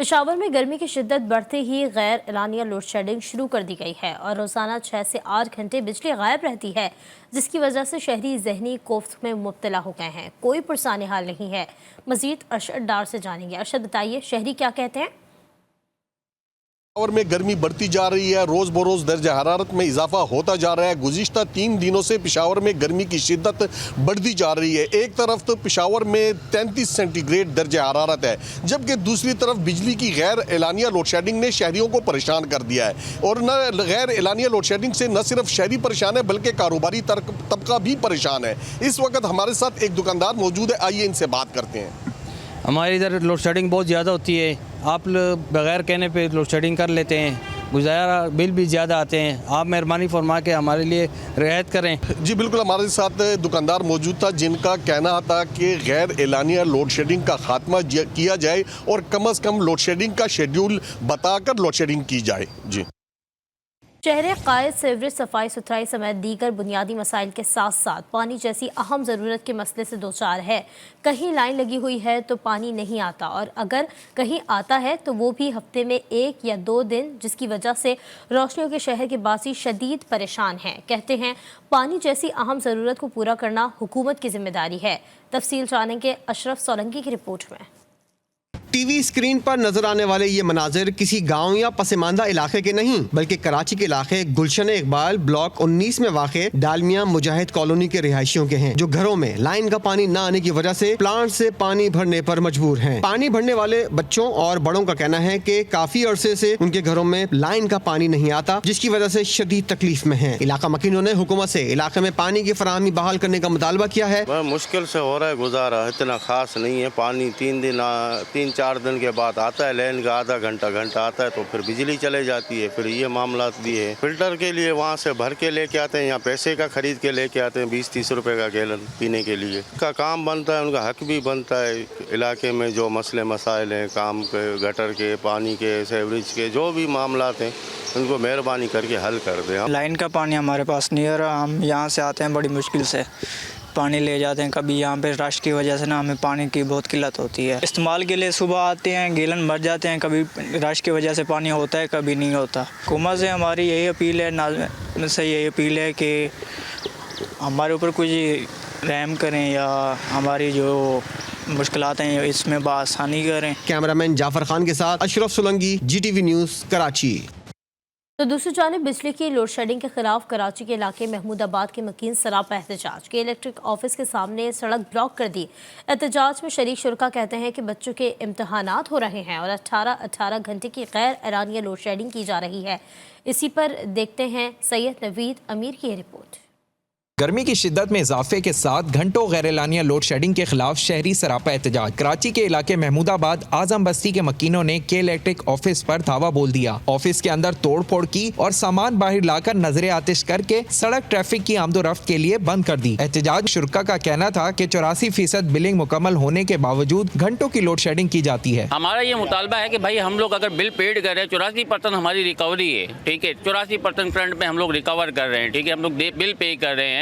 پشاور میں گرمی کی شدت بڑھتے ہی غیر اعلانیہ لوڈ شیڈنگ شروع کر دی گئی ہے اور روزانہ 6 سے 8 گھنٹے بجلی غائب رہتی ہے، جس کی وجہ سے شہری ذہنی کوفت میں مبتلا ہو گئے ہیں۔ کوئی پرسان حال نہیں ہے۔ مزید ارشد ڈار سے جانیں گے۔ ارشد بتائیے، شہری کیا کہتے ہیں؟ پشاور میں گرمی بڑھتی جا رہی ہے، روز بروز درجہ حرارت میں اضافہ ہوتا جا رہا ہے۔ گزشتہ 3 دنوں سے پشاور میں گرمی کی شدت بڑھتی جا رہی ہے۔ ایک طرف تو پشاور میں 33 سینٹی گریڈ درجہ حرارت ہے، جبکہ دوسری طرف بجلی کی غیر اعلانیہ لوڈ شیڈنگ نے شہریوں کو پریشان کر دیا ہے۔ اور غیر اعلانیہ لوڈ شیڈنگ سے نہ صرف شہری پریشان ہے بلکہ کاروباری طبقہ بھی پریشان ہے۔ اس وقت ہمارے ساتھ ایک دکاندار موجود ہے، آئیے ان سے بات کرتے ہیں۔ ہمارے ادھر لوڈ شیڈنگ بہت زیادہ ہوتی ہے، آپ بغیر کہنے پہ لوڈ شیڈنگ کر لیتے ہیں، گزارا بل بھی زیادہ آتے ہیں، آپ مہربانی فرما کے ہمارے لیے رعایت کریں۔ جی بالکل، ہمارے ساتھ دکاندار موجود تھا جن کا کہنا تھا کہ غیر اعلانیہ لوڈ شیڈنگ کا خاتمہ کیا جائے اور کم از کم لوڈ شیڈنگ کا شیڈیول بتا کر لوڈ شیڈنگ کی جائے۔ جی، شہر قائد سیوریج صفائی ستھرائی سمیت دیگر بنیادی مسائل کے ساتھ ساتھ پانی جیسی اہم ضرورت کے مسئلے سے دوچار ہے۔ کہیں لائن لگی ہوئی ہے تو پانی نہیں آتا، اور اگر کہیں آتا ہے تو وہ بھی ہفتے میں 1 یا 2 دن، جس کی وجہ سے روشنیوں کے شہر کے باسی شدید پریشان ہیں۔ کہتے ہیں پانی جیسی اہم ضرورت کو پورا کرنا حکومت کی ذمہ داری ہے۔ تفصیل جانیں گے اشرف سولنگی کی رپورٹ میں۔ ٹی وی اسکرین پر نظر آنے والے یہ مناظر کسی گاؤں یا پسماندہ علاقے کے نہیں بلکہ کراچی کے علاقے گلشن اقبال بلاک 19 میں واقع ڈالمیا مجاہد کالونی کے رہائشیوں کے ہیں، جو گھروں میں لائن کا پانی نہ آنے کی وجہ سے پلانٹ سے پانی بھرنے پر مجبور ہیں۔ پانی بھرنے والے بچوں اور بڑوں کا کہنا ہے کہ کافی عرصے سے ان کے گھروں میں لائن کا پانی نہیں آتا، جس کی وجہ سے شدید تکلیف میں ہیں۔ علاقہ مکینوں نے حکومت سے علاقے میں پانی کی فراہمی بحال کرنے کا مطالبہ کیا ہے۔ مشکل سے ہو رہا ہے گزارا، اتنا خاص نہیں ہے پانی۔ 3-4 دن کے بعد آتا ہے، لائن کا آدھا گھنٹہ آتا ہے تو پھر بجلی چلے جاتی ہے۔ پھر یہ معاملات بھی ہے، فلٹر کے لیے وہاں سے بھر کے لے کے آتے ہیں یا پیسے کا خرید کے لے کے آتے ہیں 20-30 روپے کا گیلن پینے کے لیے۔ ان کا کام بنتا ہے، ان کا حق بھی بنتا ہے۔ علاقے میں جو مسئلے مسائل ہیں، کام کے، گٹر کے، پانی کے، سیوریج کے، جو بھی معاملات ہیں ان کو مہربانی کر کے حل کر دیں۔ لائن کا پانی ہمارے پاس نہیں ہے، ہم یہاں سے آتے ہیں بڑی مشکل سے پانی لے جاتے ہیں۔ کبھی یہاں پہ رش کی وجہ سے ہمیں پانی کی بہت قلت ہوتی ہے۔ استعمال کے لیے صبح آتے ہیں، گیلن بھر جاتے ہیں، کبھی رش کی وجہ سے پانی ہوتا ہے، کبھی نہیں ہوتا۔ حکومت سے ہماری یہی اپیل ہے، ناظرین سے یہی اپیل ہے کہ ہمارے اوپر کچھ رحم کریں یا ہماری جو مشکلات ہیں اس میں بآسانی کریں۔ کیمرامین جعفر خان کے ساتھ اشرف سولنگی، GTV نیوز، کراچی۔ تو دوسری جانب بجلی کی لوڈ شیڈنگ کے خلاف کراچی کے علاقے محمود آباد کے مکین سراپا احتجاج کے الیکٹرک آفس کے سامنے سڑک بلاک کر دی۔ احتجاج میں شریک شرکا کہتے ہیں کہ بچوں کے امتحانات ہو رہے ہیں اور 18 گھنٹے کی غیر اعلانیہ لوڈ شیڈنگ کی جا رہی ہے۔ اسی پر دیکھتے ہیں سید نوید امیر کی رپورٹ۔ گرمی کی شدت میں اضافے کے ساتھ گھنٹوں غیر اعلانیہ لوڈ شیڈنگ کے خلاف شہری سراپا احتجاج۔ کراچی کے علاقے محمود آباد اعظم بستی کے مکینوں نے کے الیکٹرک آفس پر دھاوا بول دیا، آفس کے اندر توڑ پھوڑ کی اور سامان باہر لا کر نظر آتش کر کے سڑک ٹریفک کی آمد و رفت کے لیے بند کر دی۔ احتجاج شرکا کا کہنا تھا کہ 84% بلنگ مکمل ہونے کے باوجود گھنٹوں کی لوڈ شیڈنگ کی جاتی ہے۔ ہمارا یہ مطالبہ ہے کہ بھائی ہم لوگ اگر بل پیڈ کر رہے ہیں، 84% ہماری ریکوری ہے، ٹھیک ہے، 84% کرنٹ میں ہم لوگ ریکور کر رہے ہیں، ٹھیک ہے، ہم لوگ بل پے کر رہے ہیں،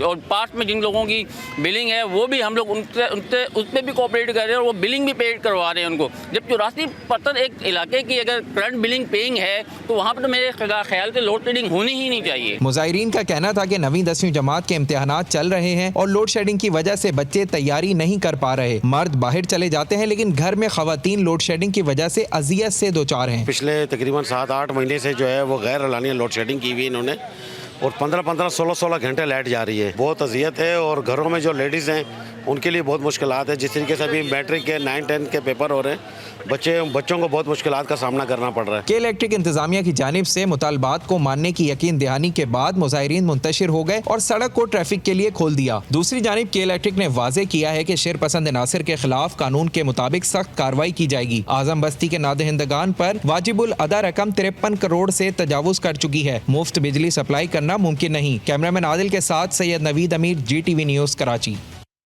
اور پاس میں جن لوگوں کی بلنگ ہے وہ بھی ہم لوگ اس پہ بھی کوآپریٹ کر رہے ہیں اور وہ بلنگ بھی پیڈ کروا رہے ہیں ان کو۔ جب 84% ایک علاقے کی اگر کرنٹ بلنگ پیئنگ ہے تو وہاں پہ تو میرے خیال سے لوڈ شیڈنگ ہونی ہی نہیں چاہیے۔ مظاہرین کا کہنا تھا کہ 9ویں 10ویں جماعت کے امتحانات چل رہے ہیں اور لوڈ شیڈنگ کی وجہ سے بچے تیاری نہیں کر پا رہے۔ مرد باہر چلے جاتے ہیں لیکن گھر میں خواتین لوڈ شیڈنگ کی وجہ سے اذیت سے دوچار ہیں۔ پچھلے تقریباً 7-8 مہینے سے جو ہے وہ غیر اعلانیہ لوڈ شیڈنگ کی ہوئی انہوں نے، اور 15-15 16 گھنٹے لائٹ جا رہی ہے۔ بہت اذیت ہے، اور گھروں میں جو لیڈیز ہیں ان کے لیے بہت مشکلات ہے۔ جس طریقے سے ابھی میٹرک کے 9-10 کے پیپر ہو رہے ہیں، بچوں کو بہت مشکلات کا سامنا کرنا پڑ رہا ہے۔ کے الیکٹرک انتظامیہ کی جانب سے مطالبات کو ماننے کی یقین دہانی کے بعد مظاہرین منتشر ہو گئے اور سڑک کو ٹریفک کے لیے کھول دیا۔ دوسری جانب کے الیکٹرک نے واضح کیا ہے کہ شر پسند عناصر کے خلاف قانون کے مطابق سخت کارروائی کی جائے گی۔ اعظم بستی کے نادہندگان پر واجب الادا رقم 53 کروڑ سے تجاوز کر چکی ہے۔ مفت بجلی سپلائی کرنا ممکن نہیں۔ کیمرامین عادل کے ساتھ سید نوید امیر، GTV نیوز، کراچی۔